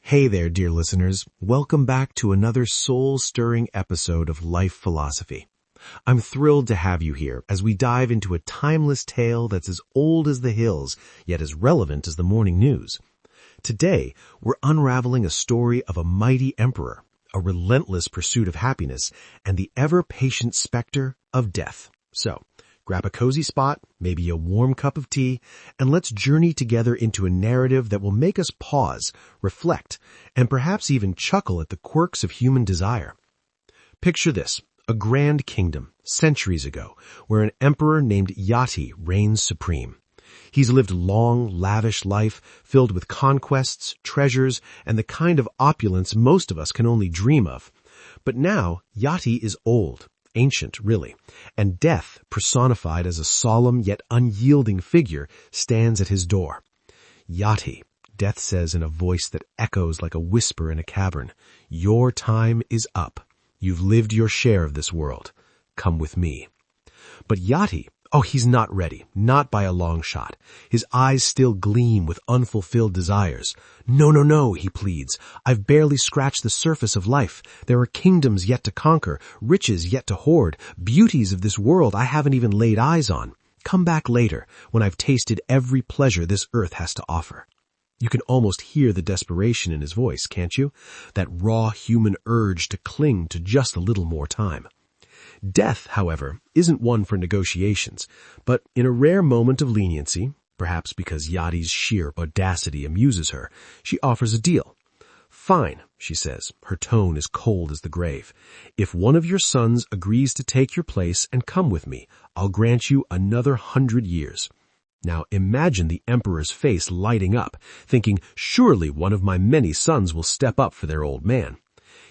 Hey there, dear listeners. Welcome back to another soul-stirring episode of Life Philosophy. I'm thrilled to have you here as we dive into a timeless tale that's as old as the hills, yet as relevant as the morning news. Today, we're unraveling a story of a mighty emperor, a relentless pursuit of happiness, and the ever-patient specter of death. So, grab a cozy spot, maybe a warm cup of tea, and let's journey together into a narrative that will make us pause, reflect, and perhaps even chuckle at the quirks of human desire. Picture this, a grand kingdom, centuries ago, where an emperor named Yati reigns supreme. He's lived a long, lavish life filled with conquests, treasures, and the kind of opulence most of us can only dream of. But now, Yati is old. Ancient, really, and death, personified as a solemn yet unyielding figure, stands at his door. Yati, death says in a voice that echoes like a whisper in a cavern, your time is up. You've lived your share of this world. Come with me. But Yati, he's not ready, not by a long shot. His eyes still gleam with unfulfilled desires. No, he pleads. I've barely scratched the surface of life. There are kingdoms yet to conquer, riches yet to hoard, beauties of this world I haven't even laid eyes on. Come back later, when I've tasted every pleasure this earth has to offer. You can almost hear the desperation in his voice, can't you? That raw human urge to cling to just a little more time. Death, however, isn't one for negotiations, but in a rare moment of leniency, perhaps because Yati's sheer audacity amuses her, she offers a deal. Fine, she says, her tone as cold as the grave. If one of your sons agrees to take your place and come with me, I'll grant you another 100 years. Now imagine the emperor's face lighting up, thinking, surely one of my many sons will step up for their old man.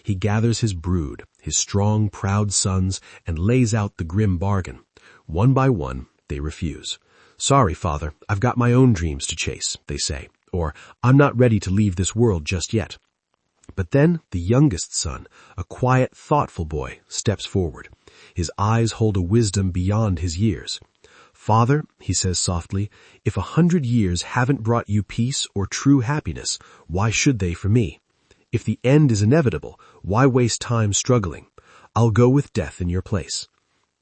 He gathers his brood, his strong, proud sons, and lays out the grim bargain. One by one, they refuse. Sorry, father, I've got my own dreams to chase, they say, or I'm not ready to leave this world just yet. But then the youngest son, a quiet, thoughtful boy, steps forward. His eyes hold a wisdom beyond his years. Father, he says softly, if 100 years haven't brought you peace or true happiness, why should they for me? If the end is inevitable, why waste time struggling? I'll go with death in your place.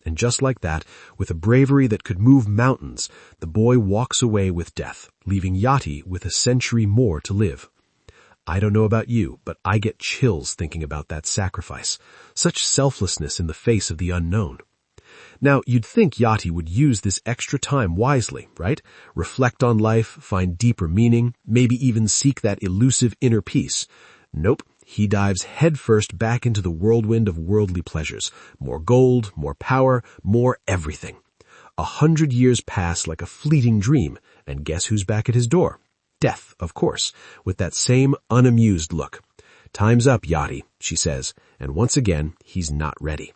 And just like that, with a bravery that could move mountains, the boy walks away with death, leaving Yati with a century more to live. I don't know about you, but I get chills thinking about that sacrifice. Such selflessness in the face of the unknown. Now, you'd think Yati would use this extra time wisely, right? Reflect on life, find deeper meaning, maybe even seek that elusive inner peace. Nope, he dives headfirst back into the whirlwind of worldly pleasures. More gold, more power, more everything. 100 years pass like a fleeting dream, and guess who's back at his door? Death, of course, with that same unamused look. Time's up, Yati, she says, and once again, he's not ready.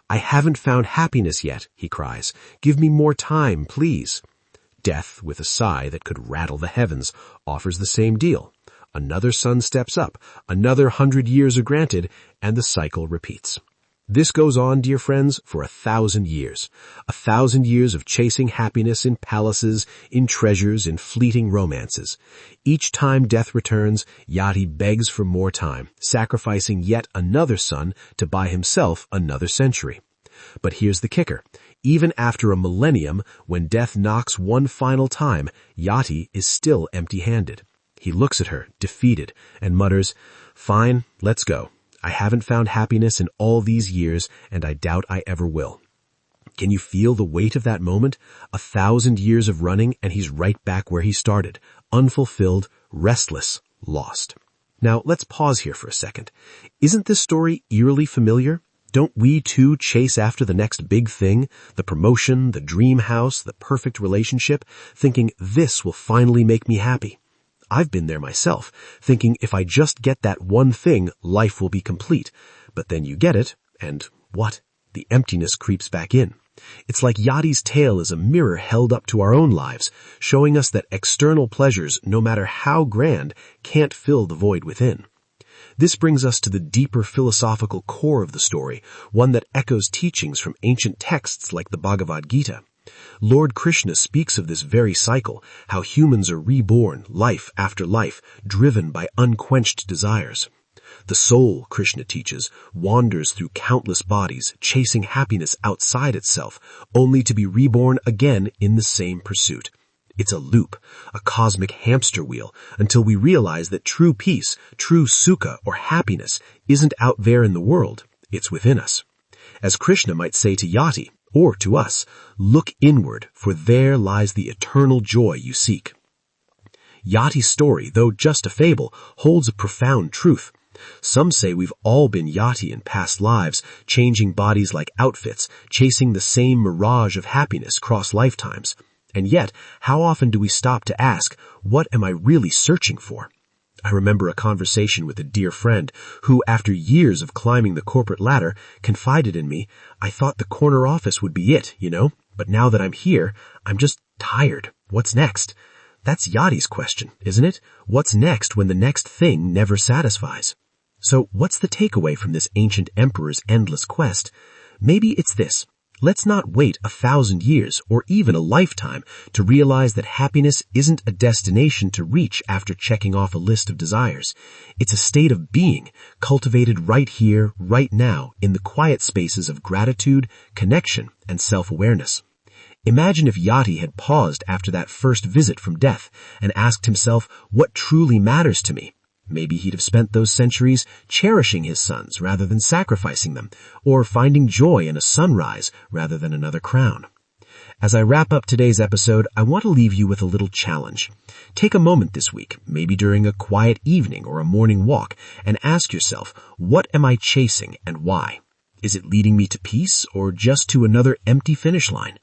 I haven't found happiness yet, he cries. Give me more time, please. Death, with a sigh that could rattle the heavens, offers the same deal. Another son steps up, another 100 years are granted, and the cycle repeats. This goes on, dear friends, for 1,000 years. 1,000 years of chasing happiness in palaces, in treasures, in fleeting romances. Each time death returns, Yati begs for more time, sacrificing yet another son to buy himself another century. But here's the kicker. Even after a millennium, when death knocks one final time, Yati is still empty-handed. He looks at her, defeated, and mutters, Fine, let's go. I haven't found happiness in all these years, and I doubt I ever will. Can you feel the weight of that moment? 1,000 years of running, and he's right back where he started. Unfulfilled, restless, lost. Now, let's pause here for a second. Isn't this story eerily familiar? Don't we too chase after the next big thing, the promotion, the dream house, the perfect relationship, thinking this will finally make me happy? I've been there myself, thinking if I just get that one thing, life will be complete. But then you get it, and what? The emptiness creeps back in. It's like Yati's tale is a mirror held up to our own lives, showing us that external pleasures, no matter how grand, can't fill the void within. This brings us to the deeper philosophical core of the story, one that echoes teachings from ancient texts like the Bhagavad Gita. Lord Krishna speaks of this very cycle, how humans are reborn, life after life, driven by unquenched desires. The soul, Krishna teaches, wanders through countless bodies, chasing happiness outside itself, only to be reborn again in the same pursuit. It's a loop, a cosmic hamster wheel, until we realize that true peace, true sukha or happiness isn't out there in the world, it's within us. As Krishna might say to Yati, or to us, look inward, for there lies the eternal joy you seek. Yati's story, though just a fable, holds a profound truth. Some say we've all been Yati in past lives, changing bodies like outfits, chasing the same mirage of happiness across lifetimes. And yet, how often do we stop to ask, what am I really searching for? I remember a conversation with a dear friend who, after years of climbing the corporate ladder, confided in me, I thought the corner office would be it, but now that I'm here, I'm just tired. What's next? That's Yati's question, isn't it? What's next when the next thing never satisfies? So what's the takeaway from this ancient emperor's endless quest? Maybe it's this. Let's not wait 1,000 years or even a lifetime to realize that happiness isn't a destination to reach after checking off a list of desires. It's a state of being cultivated right here, right now, in the quiet spaces of gratitude, connection, and self-awareness. Imagine if Yati had paused after that first visit from death and asked himself, what truly matters to me? Maybe he'd have spent those centuries cherishing his sons rather than sacrificing them, or finding joy in a sunrise rather than another crown. As I wrap up today's episode, I want to leave you with a little challenge. Take a moment this week, maybe during a quiet evening or a morning walk, and ask yourself, what am I chasing and why? Is it leading me to peace or just to another empty finish line?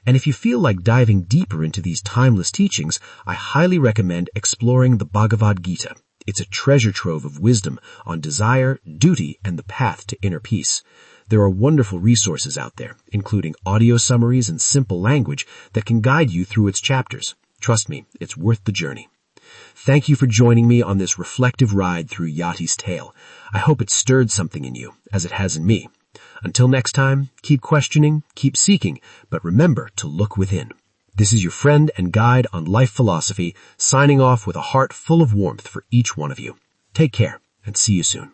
And if you feel like diving deeper into these timeless teachings, I highly recommend exploring the Bhagavad Gita. It's a treasure trove of wisdom on desire, duty, and the path to inner peace. There are wonderful resources out there, including audio summaries and simple language that can guide you through its chapters. Trust me, it's worth the journey. Thank you for joining me on this reflective ride through Yati's tale. I hope it stirred something in you, as it has in me. Until next time, keep questioning, keep seeking, but remember to look within. This is your friend and guide on life philosophy, signing off with a heart full of warmth for each one of you. Take care, and see you soon.